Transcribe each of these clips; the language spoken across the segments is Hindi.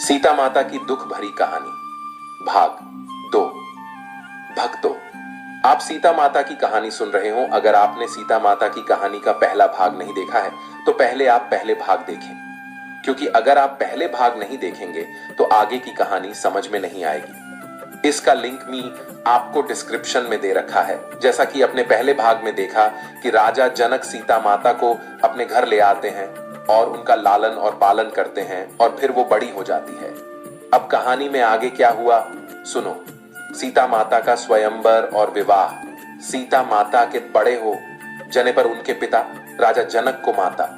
सीता माता की दुख भरी कहानी भाग 2। भक्तों, आप सीता माता की कहानी सुन रहे हो। अगर आपने सीता माता की कहानी का पहला भाग नहीं देखा है तो पहले आप पहले भाग देखें, क्योंकि अगर आप पहले भाग नहीं देखेंगे तो आगे की कहानी समझ में नहीं आएगी। इसका लिंक मी आपको डिस्क्रिप्शन में दे रखा है। जैसा कि अपने पहले भाग में देखा कि राजा जनक सीता माता को अपने घर ले आते हैं और उनका लालन और पालन करते हैं और फिर वो बड़ी हो जाती है। अब कहानी में आगे क्या हुआ सुनो। सीता माता का स्वयंवर और विवाह। सीता माता के बड़े हो जाने पर उनके पिता राजा जनक को माता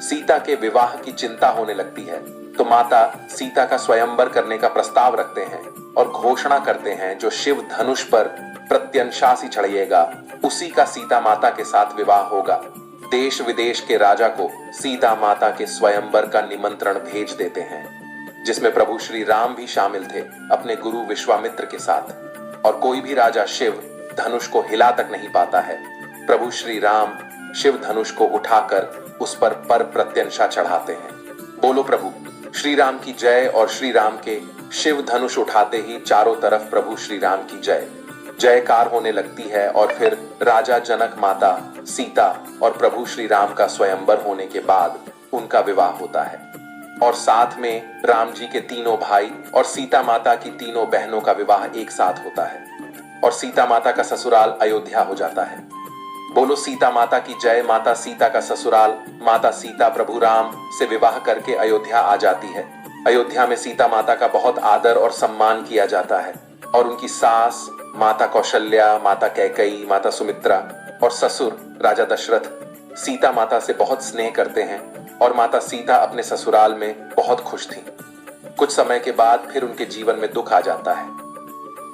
सीता के विवाह की चिंता होने लगती है, तो माता सीता का स्वयंवर करने का प्रस्ताव रखते हैं और घोषणा करते हैं जो शिव धनुष पर प्रत्यंशासी चढ़िएगा उसी का सीता माता के साथ विवाह होगा। देश विदेश के राजा को सीता माता के स्वयंवर का निमंत्रण भेज देते हैं, जिसमें प्रभु श्री राम भी शामिल थे अपने गुरु विश्वामित्र के साथ। और कोई भी राजा शिव धनुष को हिला तक नहीं पाता है। प्रभु श्री राम शिव धनुष को उठाकर उस पर प्रत्यंशा चढ़ाते हैं। बोलो प्रभु श्री राम की जय। और श्री राम के शिव धनुष उठाते ही चारों तरफ प्रभु श्री राम की जय जयकार होने लगती है। और फिर राजा जनक, माता सीता और प्रभु श्री राम का स्वयंवर होने के बाद उनका विवाह होता है। और साथ में राम जी के तीनों भाई और सीता माता की तीनों बहनों का विवाह एक साथ होता है और सीता माता का ससुराल अयोध्या हो जाता है। बोलो सीता माता की जय। माता सीता का ससुराल माता सीता प्रभु राम से विवाह करके अयोध्या आ जाती है। अयोध्या में सीता माता का बहुत आदर और सम्मान किया जाता है और उनकी सास माता कौशल्या, माता कैकेयी, माता सुमित्रा और ससुर राजा दशरथ सीता माता से बहुत स्नेह करते हैं और माता सीता अपने ससुराल में बहुत खुश थीं। कुछ समय के बाद फिर उनके जीवन में दुख आ जाता है।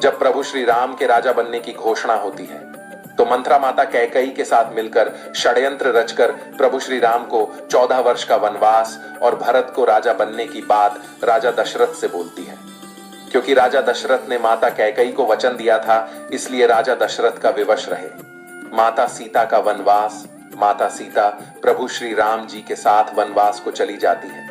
जब प्रभु श्री राम के राजा बनने की घोषणा होती है तो मंत्रा माता कैकेयी के साथ मिलकर षड्यंत्र रचकर प्रभु श्री राम को 14 वर्ष का वनवास और भरत को राजा बनने की बात राजा दशरथ से बोलती है। क्योंकि राजा दशरथ ने माता कैकेयी को वचन दिया था, इसलिए राजा दशरथ का विवश रहे। माता सीता का वनवास। माता सीता प्रभु श्री राम जी के साथ वनवास को चली जाती है।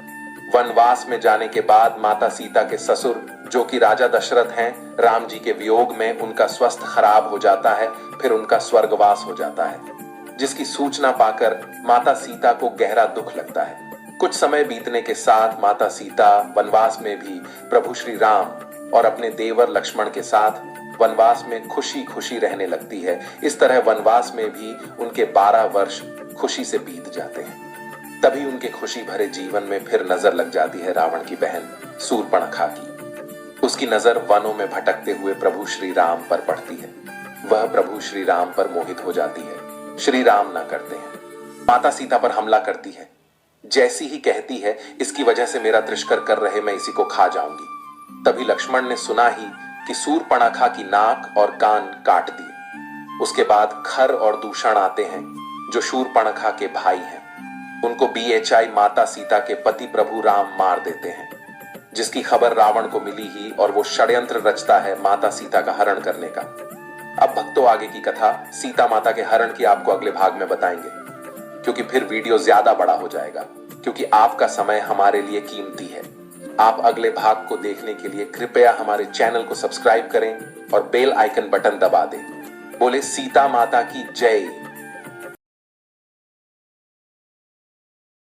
वनवास में जाने के बाद माता सीता के ससुर जो कि राजा दशरथ हैं, राम जी के वियोग में उनका स्वास्थ्य खराब हो जाता है। फिर उनका स्वर्गवास हो जाता है, जिसकी सूचना पाकर माता सीता को गहरा दुख लगता है। कुछ समय बीतने के साथ माता सीता वनवास में भी प्रभु श्री राम और अपने देवर लक्ष्मण के साथ वनवास में खुशी खुशी रहने लगती है। इस तरह वनवास में भी उनके 12 वर्ष खुशी से बीत जाते हैं। तभी उनके खुशी भरे जीवन में फिर नजर लग जाती है रावण की बहन शूर्पणखा की। उसकी नजर वनों में भटकते हुए प्रभु श्री राम पर पड़ती है। वह प्रभु श्री राम पर मोहित हो जाती है। श्री राम ना करते हैं। माता सीता पर हमला करती है। जैसी ही कहती है, इसकी वजह से मेरा तिरस्कार कर रहे, मैं इसी को खा जाऊंगी। तभी लक्ष्मण ने सुना ही कि शूर्पणखा की नाक और कान काट दिए। उसके बाद खर और दूषण आते हैं जो शूर्पणखा के भाई हैं। उनको BHI माता सीता के पति प्रभु राम मार देते हैं, जिसकी खबर रावण को मिली ही और वो षड्यंत्र रचता है माता सीता का हरण करने का। अब भक्तों, आगे की कथा सीता माता के हरण की आपको अगले भाग में बताएंगे, क्योंकि फिर वीडियो ज्यादा बड़ा हो जाएगा। क्योंकि आपका समय हमारे लिए कीमती है। आप अगले भाग को देखने के लिए कृपया हमारे चैनल को सब्सक्राइब करें और बेल आइकन बटन दबा दें। बोले सीता माता की जय।